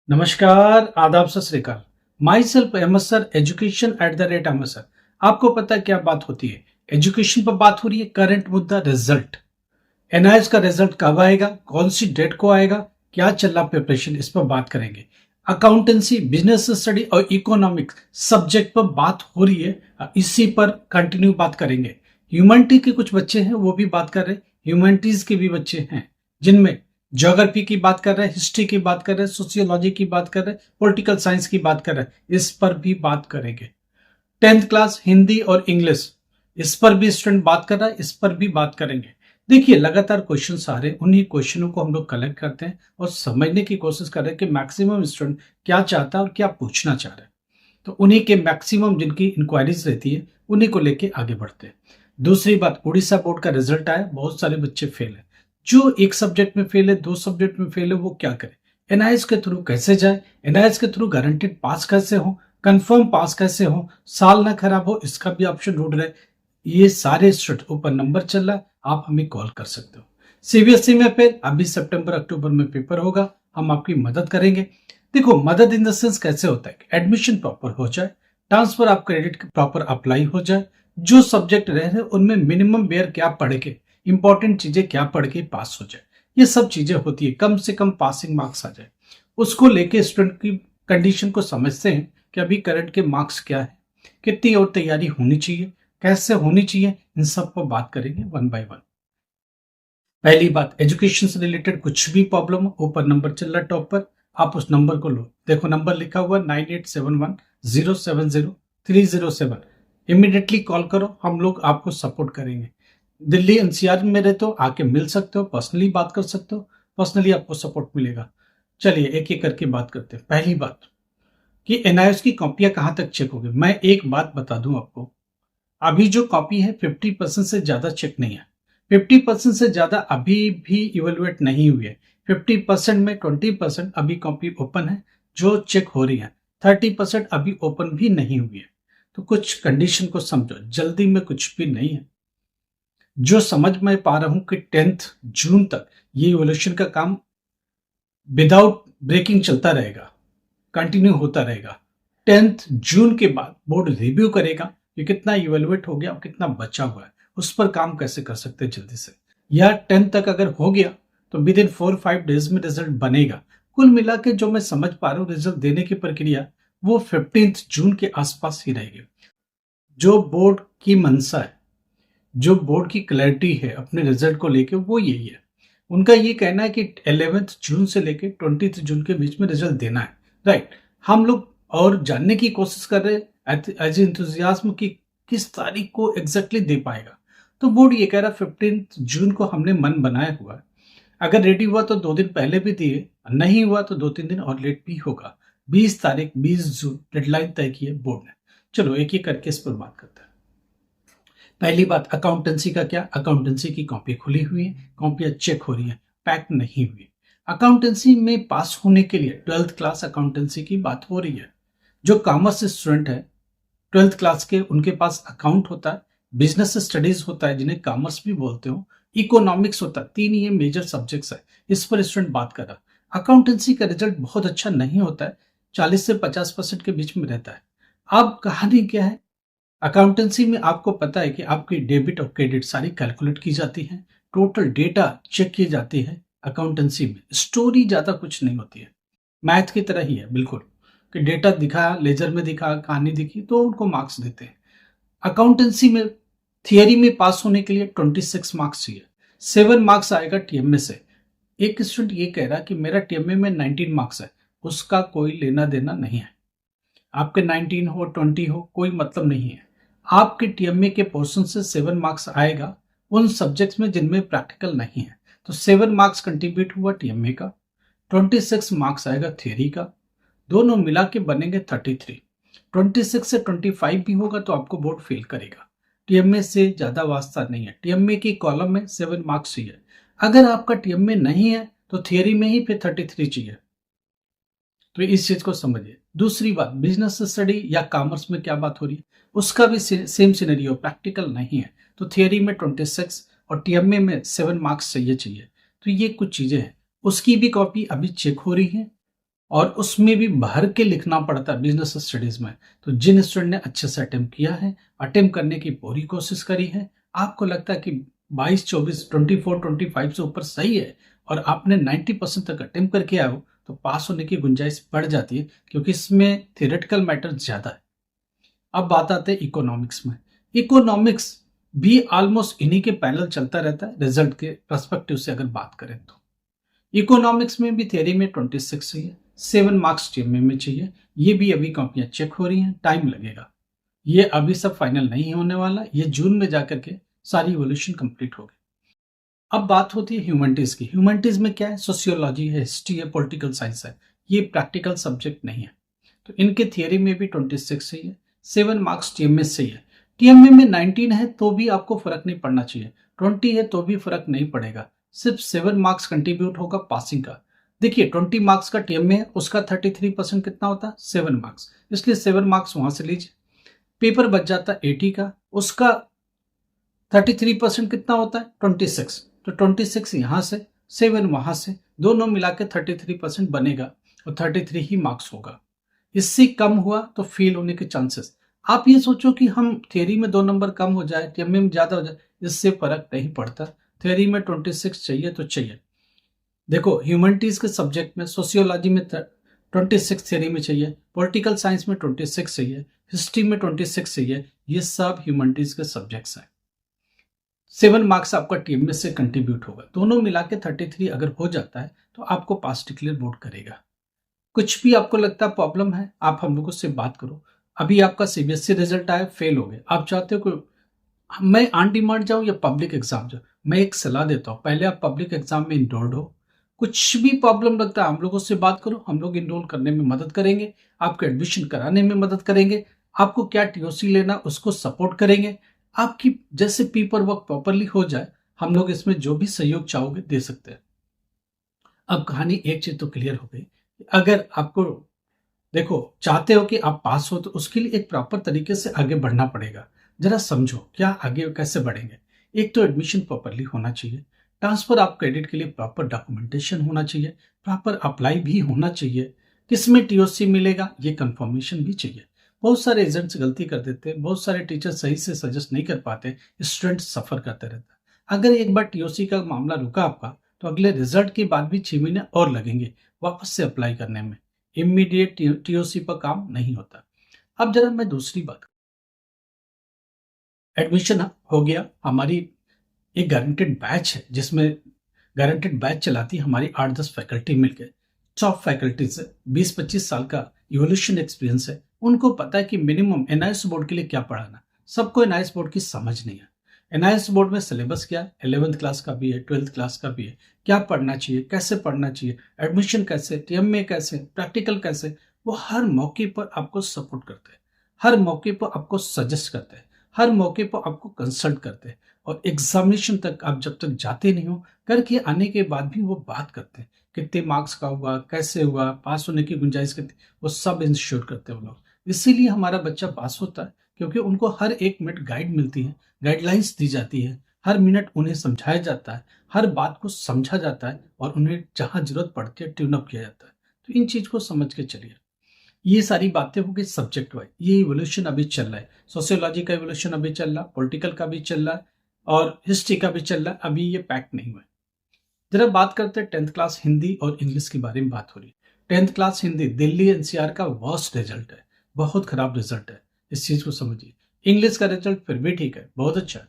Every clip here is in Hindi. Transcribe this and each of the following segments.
नमस्कार, आदाब, सत श्री अकाल। Myself Ahmad sir, education @Ahmad sir. आपको पता है क्या बात होती है? एजुकेशन पर बात हो रही है। करंट मुद्दा रिजल्ट, एनआईएस का रिजल्ट कब आएगा, कौन सी डेट को आएगा, क्या चल रहा प्रिपरेशन, इस पर बात करेंगे। अकाउंटेंसी, बिजनेस स्टडी और इकोनॉमिक्स सब्जेक्ट पर बात हो रही है, इसी पर कंटिन्यू बात करेंगे। ह्यूमैनिटी के कुछ बच्चे हैं, वो भी बात कर रहे हैं। ह्यूमैनिटीज के भी बच्चे हैं जिनमें ज्योग्राफी की बात कर रहे हैं, हिस्ट्री की बात कर रहे हैं, सोशियोलॉजी की बात कर रहे हैं, पॉलिटिकल साइंस की बात कर रहे हैं। इस पर भी बात करेंगे। 10th क्लास हिंदी और इंग्लिश, इस पर भी स्टूडेंट बात कर रहा है, इस पर भी बात करेंगे। देखिए, लगातार क्वेश्चन आ रहे हैं, उन्हीं क्वेश्चनों को हम लोग कलेक्ट करते हैं और समझने की कोशिश कर रहे हैं कि मैक्सिमम स्टूडेंट क्या चाहता है और क्या पूछना चाह रहा है। तो उन्हीं के मैक्सिमम जिनकी इंक्वायरीज रहती है, उन्हीं को लेके आगे बढ़ते हैं। दूसरी बात, उड़ीसा बोर्ड का रिजल्ट आया, बहुत सारे बच्चे फेल है। जो एक सब्जेक्ट में फेल है, दो सब्जेक्ट में फेल है, वो क्या करे? एनआईएस के थ्रू कैसे जाए? एनआईएस के थ्रू गारंटेड पास कैसे हो, कंफर्म पास कैसे हो, साल ना खराब हो, इसका भी ऑप्शन ढूंढ रहे। ये सारे स्टूडेंट, ऊपर नंबर चल रहा है, आप हमें कॉल कर सकते हो। सीबीएसई में फिर अभी सितंबर अक्टूबर में पेपर होगा, हम आपकी मदद करेंगे। देखो, मदद इन द सेंस कैसे होता है कि एडमिशन प्रॉपर हो जाए, transfer of credit proper apply हो जाए, जो सब्जेक्ट रह रहे उनमें मिनिमम बेयर क्या पढ़ के, इंपॉर्टेंट चीजें क्या पढ़ के पास हो जाए, ये सब चीजें होती है। कम से कम पासिंग मार्क्स आ जाए, उसको लेके स्टूडेंट की कंडीशन को समझते हैं कि अभी करंट के मार्क्स क्या है, कितनी और तैयारी होनी चाहिए, कैसे होनी चाहिए, इन सब पर बात करेंगे वन बाय वन। पहली बात, एजुकेशन से रिलेटेड कुछ भी प्रॉब्लम हो, ऊपर नंबर चल रहा है टॉप पर, आप उस नंबर को लो। देखो, नंबर लिखा हुआ 9871070307। इमीडिएटली कॉल करो, हम लोग आपको सपोर्ट करेंगे। दिल्ली एनसीआर में रहते हो, आके मिल सकते हो, पर्सनली बात कर सकते हो, पर्सनली आपको सपोर्ट मिलेगा। चलिए एक एक करके बात करते हैं। पहली बात कि एनआईएस की कॉपियां कहां तक चेक होगी। मैं एक बात बता दूं आपको, अभी जो कॉपी है 50% से ज्यादा चेक नहीं है। 50% से ज्यादा अभी भी इवेलुएट नहीं हुई है। 50% में 20% अभी कॉपी ओपन है जो चेक हो रही है, 30% अभी ओपन भी नहीं हुई है। तो कुछ कंडीशन को समझो, जल्दी में कुछ भी नहीं है। जो समझ में पा रहा हूं कि 10th जून तक ये इवोल्यूशन का काम विदाउट ब्रेकिंग चलता रहेगा, कंटिन्यू होता रहेगा। 10th जून के बाद बोर्ड रिव्यू करेगा कि कितना इवेलुएट हो गया और कितना बचा हुआ है, उस पर काम कैसे कर सकते हैं जल्दी से। या 10th तक अगर हो गया तो विद इन 4-5 डेज में रिजल्ट बनेगा। कुल मिला के जो मैं समझ पा रहा हूँ, रिजल्ट देने की प्रक्रिया वो 15th जून के आसपास ही रहेगी। जो बोर्ड की मंशा है, जो बोर्ड की क्लैरिटी है अपने रिजल्ट को लेके, वो यही है। उनका ये कहना है कि 11th जून से लेके 20th जून के बीच में रिजल्ट देना है। राइट। हम लोग और जानने की कोशिश कर रहे हैं एज इंथुजियाज्म की किस तारीख को एग्जैक्टली दे पाएगा। तो बोर्ड ये कह रहा है 15th जून को हमने मन बनाया हुआ है। अगर रेडी हुआ तो 2 दिन पहले भी दिए, नहीं हुआ तो 2-3 दिन और लेट भी होगा। 20 तारीख 20 जून डेडलाइन तय की है बोर्ड ने। चलो एक एक करके इस पर बात करते हैं। पहली बात, अकाउंटेंसी का क्या? अकाउंटेंसी की कॉपी खुली हुई है, कॉपियां चेक हो रही है, पैक नहीं हुई। अकाउंटेंसी में पास होने के लिए 12th क्लास अकाउंटेंसी की बात हो रही है। जो कॉमर्स स्टूडेंट है 12th क्लास के, उनके पास अकाउंट होता है, बिजनेस स्टडीज होता है जिन्हें कॉमर्स भी बोलते हो, इकोनॉमिक्स होता है। 3 ये मेजर सब्जेक्ट्स है, इस पर स्टूडेंट बात कर रहा। अकाउंटेंसी का रिजल्ट बहुत अच्छा नहीं होता है, 40 से 50% के बीच में रहता है। अब कहानी क्या है? अकाउंटेंसी में आपको पता है कि आपकी डेबिट और क्रेडिट सारी कैलकुलेट की जाती है, टोटल डेटा चेक की जाती है। अकाउंटेंसी में स्टोरी ज्यादा कुछ नहीं होती है, मैथ की तरह ही है बिल्कुल, कि डेटा दिखा, लेजर में दिखा, कहानी दिखी तो उनको मार्क्स देते हैं। अकाउंटेंसी में थियरी में पास होने के लिए 26 मार्क्स चाहिए, 7 मार्क्स आएगा टीएमए से। एक स्टूडेंट ये कह रहा कि मेरा टीएमए में 19 मार्क्स है, उसका कोई लेना देना नहीं है। आपके 19 हो 20 हो कोई मतलब नहीं है। आपके टीएमए के पोर्शन से 7 मार्क्स आएगा उन सब्जेक्ट्स में जिनमें प्रैक्टिकल नहीं है, तो 7 मार्क्स कंट्रीब्यूट हुआ टीएमए का, 26 मार्क्स आएगा थियरी का, दोनों मिला के बनेंगे 33। 26 से 25 भी होगा तो आपको बोर्ड फेल करेगा। टीएमए से ज्यादा वास्ता नहीं है, टीएमए की कॉलम में 7 मार्क्स चाहिए। अगर आपका टीएमए नहीं है तो थियरी में ही फिर 33 चाहिए। तो इस चीज को समझिए। दूसरी बात, बिजनेस स्टडी या कॉमर्स में क्या बात हो रही है, उसका भी सेम सिनेरियो, प्रैक्टिकल नहीं है, तो थियरी में 26 और टीएमए में 7 मार्क्स चाहिए। तो ये कुछ चीजें हैं, उसकी भी कॉपी अभी चेक हो रही है। और उसमें भी भर के लिखना पड़ता है बिजनेस स्टडीज में। तो जिन स्टूडेंट ने अच्छे से अटेम्प्ट किया है, अटेम्प्ट करने की पूरी कोशिश करी है, आपको लगता है कि 22, 24, 24, 25 से ऊपर सही है और आपने 90% तक अटेम्प्ट करके आए हो, तो पास होने की गुंजाइश बढ़ जाती है, क्योंकि इसमें थियोरेटिकल मैटर ज्यादा है। अब बात आते हैं इकोनॉमिक्स में। इकोनॉमिक्स भी ऑलमोस्ट इन्हीं के पैरेलल चलता रहता है रिजल्ट के पर्सपेक्टिव से अगर बात करें तो। इकोनॉमिक्स में भी थियरी में 26 चाहिए, 7 मार्क्स टीएमए में चाहिए। ये भी अभी कॉपियां चेक हो रही हैं, टाइम लगेगा। ये अभी सब फाइनल नहीं होने वाला, ये जून में जाकर के सारी इवोल्यूशन कंप्लीट होगी। अब बात होती है ह्यूमैनिटीज की। ह्यूमैनिटीज में क्या है? सोशियोलॉजी है, हिस्ट्री है, पॉलिटिकल साइंस है। ये प्रैक्टिकल सब्जेक्ट नहीं है, तो इनके थियरी में भी 26 चाहिए, 7 मार्क्स टीएमए से ही है। टीएमए में 19 है तो भी आपको फर्क नहीं पड़ना चाहिए, 20 है तो भी फर्क नहीं पड़ेगा, सिर्फ 7 मार्क्स कंट्रीब्यूट होगा पासिंग का। देखिए 20 मार्क्स का टीएमए है, उसका 33% कितना होता है? 7 मार्क्स, इसलिए 7 मार्क्स वहां से लीजिए। पेपर बच जाता है 80 का, उसका 33% कितना होता है? 26। तो 26 यहां से, 7 वहां से, दोनों मिला के 33% बनेगा और 33 ही मार्क्स होगा। इससे कम हुआ तो फेल होने के चांसेस। आप ये सोचो कि हम थियरी में 2 नंबर कम हो जाए, टीएमए में ज्यादा हो जाए, इससे फर्क नहीं पड़ता। थियरी में 26 चाहिए तो चाहिए। देखो ह्यूमैनिटीज के सब्जेक्ट में सोशियोलॉजी में 26 थियरी में चाहिए, पॉलिटिकल साइंस में 26 चाहिए, हिस्ट्री में 26 चाहिए। ये सब ह्यूमैनिटीज के सब्जेक्ट्स हैं। 7 मार्क्स आपका टीम में से कंट्रीब्यूट होगा, दोनों मिला के 33 अगर हो जाता है तो आपको पास डिक्लेयर बोर्ड करेगा। कुछ भी आपको लगता है प्रॉब्लम है, आप हम लोगों से बात करो। अभी आपका सीबीएसई रिजल्ट आया, फेल हो गए, आप चाहते हो कि मैं ऑन डिमांड जाऊं या पब्लिक एग्जाम जाऊं? मैं एक सलाह देता हूं, पहले आप पब्लिक एग्जाम में इनरोल्ड हो। कुछ भी प्रॉब्लम लगता है हम लोगों से बात करो, हम लोग इनरोल करने में मदद करेंगे, आपको एडमिशन कराने में मदद करेंगे, आपको क्या टीओसी लेना उसको सपोर्ट करेंगे। आपकी जैसे पेपर वर्क प्रॉपरली हो जाए, हम लोग इसमें जो भी सहयोग चाहोगे दे सकते हैं। अब कहानी एक चीज तो क्लियर हो गई, अगर आपको देखो चाहते हो कि आप पास हो तो उसके लिए एक प्रॉपर तरीके से आगे बढ़ना पड़ेगा। जरा समझो क्या आगे कैसे बढ़ेंगे। एक तो एडमिशन प्रॉपरली होना चाहिए, ट्रांसफर ऑफ क्रेडिट के लिए प्रॉपर डॉक्यूमेंटेशन होना चाहिए, प्रॉपर अप्लाई भी होना चाहिए, किसमें टीओसी मिलेगा ये कंफर्मेशन भी चाहिए। बहुत सारे एजेंट्स गलती कर देते हैं, बहुत सारे टीचर सही से सजेस्ट नहीं कर पाते, स्टूडेंट सफर करते रहता है। अगर एक बार टीओसी का मामला रुका आपका, तो अगले रिजल्ट के बाद भी 6 महीने और लगेंगे वापस से अप्लाई करने में। इमीडिएट टीओसी पर काम नहीं होता। अब जरा मैं दूसरी बात, एडमिशन हो गया, हमारी एक गारंटेड बैच है जिसमें गारंटेड बैच चलाती है हमारी 8-10 फैकल्टी मिलकर। टॉप फैकल्टीज है, 20-25 साल का इवोल्यूशन एक्सपीरियंस है, उनको पता है कि मिनिमम एनआईएस बोर्ड के लिए क्या पढ़ाना। सबको एनआईएस बोर्ड की समझ नहीं है। एनआईएस बोर्ड में सिलेबस क्या है, 11th क्लास का भी है, 12th क्लास का भी है, क्या पढ़ना चाहिए, कैसे पढ़ना चाहिए, एडमिशन कैसे, टीएमए कैसे, प्रैक्टिकल कैसे, वो हर मौके पर आपको सपोर्ट करते हैं, हर मौके पर आपको सजेस्ट करते हैं, हर मौके पर आपको कंसल्ट करते हैं। और एग्जामिनेशन तक आप जब तक जाते नहीं हो, करके आने के बाद भी वो बात करते हैं कितने मार्क्स का हुआ, कैसे हुआ, पास होने की गुंजाइश कितनी, वो सब इंश्योर करते हैं वो लोग। इसीलिए हमारा बच्चा पास होता है, क्योंकि उनको हर एक मिनट गाइड मिलती है, गाइडलाइंस दी जाती है, हर मिनट उन्हें समझाया जाता है, हर बात को समझा जाता है और उन्हें जहां जरूरत पड़ती है ट्यून अप किया जाता है। तो इन चीज को समझ के चलिए। ये सारी बातें हो गई सब्जेक्ट वाइज। ये इवोल्यूशन अभी चल रहा है, सोशियोलॉजी का इवोल्यूशन अभी चल रहा है, पॉलिटिकल का भी चल रहा है और हिस्ट्री का भी चल रहा है, अभी ये पैक नहीं हुआ है। जरा बात करते हैं 10th क्लास हिंदी और इंग्लिश के बारे में बात हो रही है। 10th class Hindi Delhi NCR का वर्स्ट रिजल्ट है, बहुत खराब रिजल्ट है, इस चीज को समझिए। इंग्लिश का रिजल्ट फिर भी ठीक है, बहुत अच्छा है।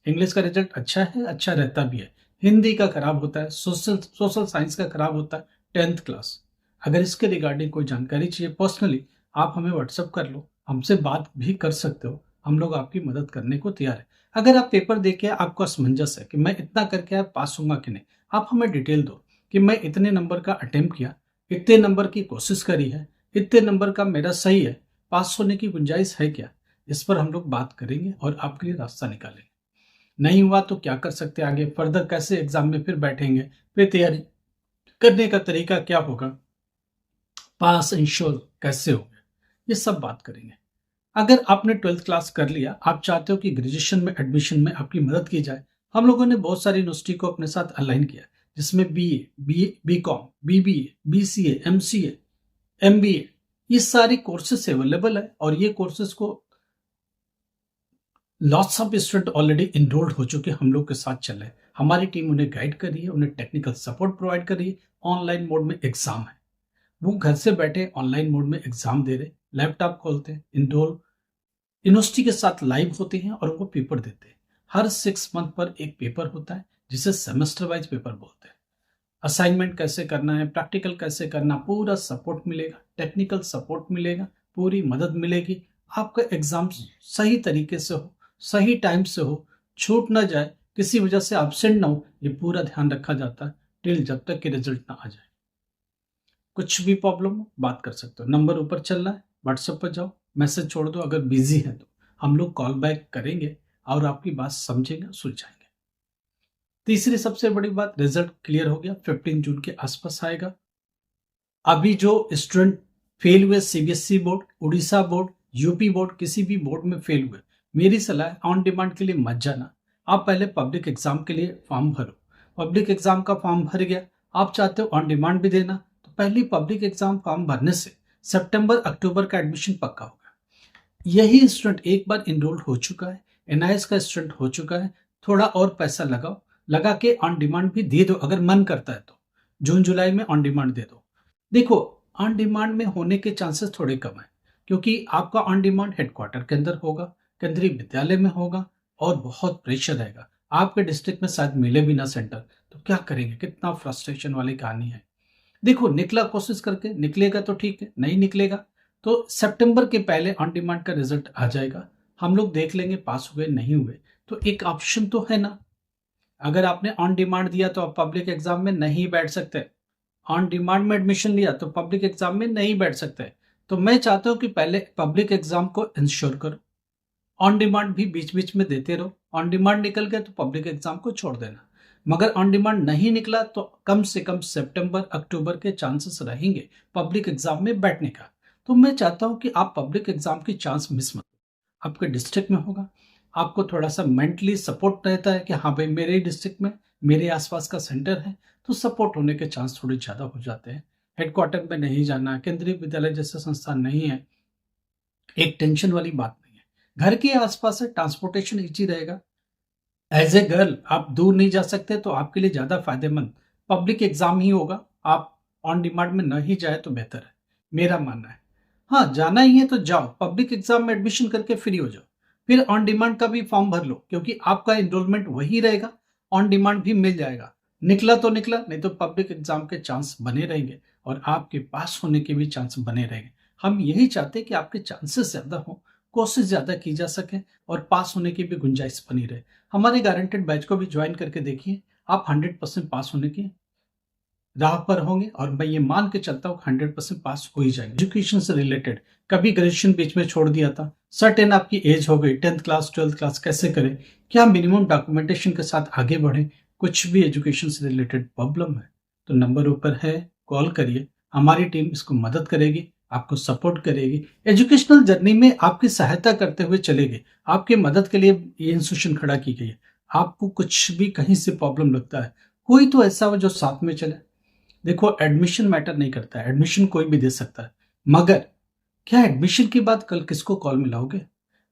इंग्लिश का रिजल्ट अच्छा है, अच्छा रहता भी है। हिंदी का खराब होता है, सोशल साइंस का खराब होता है 10th क्लास। अगर इसके रिगार्डिंग कोई जानकारी चाहिए पर्सनली, आप हमें व्हाट्सअप कर लो, हमसे बात भी कर सकते हो, हम लोग आपकी मदद करने को तैयार है। अगर आप पेपर देके आपको असमंजस है कि मैं इतना करके पास होऊंगा कि नहीं, आप हमें डिटेल दो कि मैं इतने नंबर का अटेम्प्ट किया, इतने नंबर की कोशिश करी है, इतने नंबर का मेरा सही है, पास होने की गुंजाइश है क्या। इस पर हम लोग बात करेंगे और आपके लिए रास्ता निकालेंगे। नहीं हुआ तो क्या कर सकते हैं आगे, फर्दर कैसे एग्जाम में फिर बैठेंगे, फिर तैयारी करने का तरीका क्या होगा, पास इंश्योर कैसे होगा, ये सब बात करेंगे। अगर आपने 12th क्लास कर लिया, आप चाहते हो कि ग्रेजुएशन में एडमिशन में आपकी मदद की जाए, हम लोगों ने बहुत सारी यूनिवर्सिटी को अपने साथ अलाइन किया, जिसमें BA, B com, BBA, BCA, MCA, MBA, ये सारी कोर्सेस अवेलेबल है और ये कोर्सेस को lots of student already enrolled हो चुके हम लोग के साथ चल रहे हैं। हमारी टीम उन्हें गाइड कर रही है, उन्हें टेक्निकल सपोर्ट प्रोवाइड कर रही है। ऑनलाइन मोड में एग्जाम है, वो घर से बैठे ऑनलाइन मोड में एग्जाम दे रहे, लैपटॉप खोलते हैं, इनरोल यूनिवर्सिटी के साथ लाइव होते हैं और वो पेपर देते हैं। हर 6 मंथ पर एक पेपर होता है जिसे सेमेस्टर वाइज पेपर बोलते हैं। असाइनमेंट कैसे करना है, प्रैक्टिकल कैसे करना, पूरा सपोर्ट मिलेगा, टेक्निकल सपोर्ट मिलेगा, पूरी मदद मिलेगी। आपका एग्जाम सही तरीके से हो, सही टाइम से हो, छूट ना जाए, किसी वजह से एब्सेंट ना हो, ये पूरा ध्यान रखा जाता है टिल जब तक कि रिजल्ट ना आ जाए। कुछ भी प्रॉब्लम हो बात कर सकते हो, नंबर ऊपर चल रहा है, व्हाट्सएप पर जाओ, मैसेज छोड़ दो। अगर बिजी है तो हम लोग कॉल बैक करेंगे और आपकी बात समझेंगे, सुलझाएंगे। तीसरी सबसे बड़ी बात, रिजल्ट क्लियर हो गया, 15 जून के आसपास आएगा। अभी जो स्टूडेंट फेल हुए, CBSE board, Orissa board, UP board, किसी भी बोर्ड में फेल हुए, मेरी सलाह है ऑन डिमांड के लिए मत जाना। आप पहले पब्लिक एग्जाम के लिए फॉर्म भरो। पब्लिक एग्जाम का फॉर्म भर गया, आप चाहते हो ऑन डिमांड भी देना, तो पहली पब्लिक एग्जाम फॉर्म भरने से सितंबर अक्टूबर का एडमिशन पक्का होगा। यही स्टूडेंट एक बार इनरोल्ड हो चुका है, एनआईएस का स्टूडेंट हो चुका है, थोड़ा और पैसा लगाओ, लगा के ऑन डिमांड भी दे दो अगर मन करता है तो। जून जुलाई में ऑन डिमांड दे दो। देखो, ऑन डिमांड में होने के चांसेस थोड़े कम है, क्योंकि आपका ऑन डिमांड हेडक्वार्टर के अंदर होगा, केंद्रीय विद्यालय में होगा और बहुत प्रेशर रहेगा। आपके डिस्ट्रिक्ट में शायद मिले भी ना सेंटर, तो क्या करेंगे, कितना फ्रस्ट्रेशन वाली कहानी है। देखो, निकला कोशिश करके, निकलेगा तो ठीक है, नहीं निकलेगा तो सितंबर के पहले ऑन डिमांड का रिजल्ट आ जाएगा। हम लोग देख लेंगे पास हुए नहीं हुए, तो एक ऑप्शन तो है ना। अगर आपने ऑन डिमांड दिया तो आप पब्लिक एग्जाम में नहीं बैठ सकते, ऑन डिमांड में एडमिशन लिया तो पब्लिक एग्जाम में नहीं बैठ सकते। तो मैं चाहता हूं कि पहले पब्लिक एग्जाम को इंश्योर करो, ऑन डिमांड भी बीच बीच में देते रहो। ऑन डिमांड निकल गया तो पब्लिक एग्जाम को छोड़ देना, मगर ऑन डिमांड नहीं निकला तो कम से कम सितंबर अक्टूबर के चांसेस रहेंगे पब्लिक एग्जाम में बैठने का। तो मैं चाहता हूं कि आप पब्लिक एग्जाम की चांस मिस मत करो। आपके डिस्ट्रिक्ट में होगा, आपको थोड़ा सा मेंटली सपोर्ट रहता है कि हाँ भाई मेरे डिस्ट्रिक्ट में मेरे आसपास का सेंटर है, तो सपोर्ट होने के चांस थोड़े ज़्यादा हो जाते हैं। हेडक्वार्टर में नहीं जाना, केंद्रीय विद्यालय जैसे संस्थान नहीं है, एक टेंशन वाली बात नहीं है। घर के आसपास है, ट्रांसपोर्टेशन ईजी रहेगा। एज ए गर्ल आप दूर नहीं जा सकते, तो आपके लिए ज़्यादा फायदेमंद पब्लिक एग्जाम ही होगा। आप ऑन डिमांड में न ही जाए तो बेहतर है, मेरा मानना है। हाँ, जाना ही है तो जाओ, पब्लिक एग्जाम में एडमिशन करके फ्री हो जाओ, फिर ऑन डिमांड का भी फॉर्म भर लो, क्योंकि आपका एनरोलमेंट वही रहेगा, ऑन डिमांड भी मिल जाएगा। निकला तो निकला, नहीं तो पब्लिक एग्जाम के चांस बने रहेंगे और आपके पास होने के भी चांस बने रहेंगे। हम यही चाहते हैं कि आपके चांसेस ज़्यादा हो, कोशिश ज़्यादा की जा सके और पास होने की भी गुंजाइश बनी रहे। हमारे गारंटेड बैच को भी ज्वाइन करके देखिए, आप 100% पास होने की राह पर होंगे और मैं ये मान के चलता हूँ 100% पास हो ही जाएंगे। एजुकेशन से रिलेटेड कभी ग्रेजुएशन बीच में छोड़ दिया था, सर्टेन आपकी एज हो गई, 10th क्लास 12th क्लास कैसे करें, क्या मिनिमम डॉक्यूमेंटेशन के साथ आगे बढ़े, कुछ भी एजुकेशन से रिलेटेड प्रॉब्लम है तो नंबर ऊपर है, कॉल करिए। हमारी टीम इसको मदद करेगी, आपको सपोर्ट करेगी, एजुकेशनल जर्नी में आपकी सहायता करते हुए चलेगी। आपकी मदद के लिए ये इंस्टीट्यूशन खड़ा की गई है। आपको कुछ भी कहीं से प्रॉब्लम लगता है, कोई तो ऐसा हो जो साथ में चले। देखो, एडमिशन मैटर नहीं करता है, एडमिशन कोई भी दे सकता है, मगर क्या एडमिशन के बाद कल किसको कॉल मिलाओगे?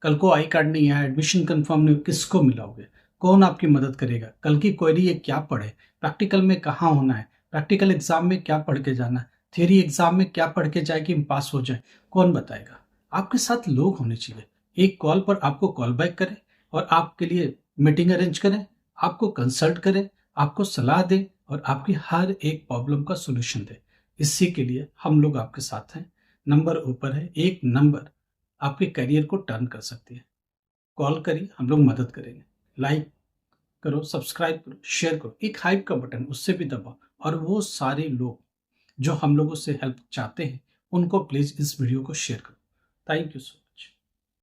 कल को आई कार्ड नहीं है, एडमिशन कंफर्म नहीं, किसको मिलाओगे? कौन आपकी मदद करेगा? कल की क्वेरी है क्या पढ़े, प्रैक्टिकल में कहाँ होना है, प्रैक्टिकल एग्जाम में क्या पढ़ के जाना है, थियरी एग्जाम में क्या पढ़ के जाए कि हम पास हो जाए, कौन बताएगा? आपके साथ लोग होने चाहिए, एक कॉल पर आपको कॉल बैक करें और आपके लिए मीटिंग अरेंज करें, आपको कंसल्ट करें, आपको सलाह दें और आपकी हर एक प्रॉब्लम का सोल्यूशन दें। इसी के लिए हम लोग आपके साथ हैं। नंबर ऊपर है, एक नंबर आपके करियर को टर्न कर सकती है। कॉल करिए, हम लोग मदद करेंगे। लाइक करो, सब्सक्राइब करो, शेयर करो, एक हाइप का बटन उससे भी दबाओ और वो सारे लोग जो हम लोगों से हेल्प चाहते हैं उनको प्लीज इस वीडियो को शेयर करो। Thank you so much.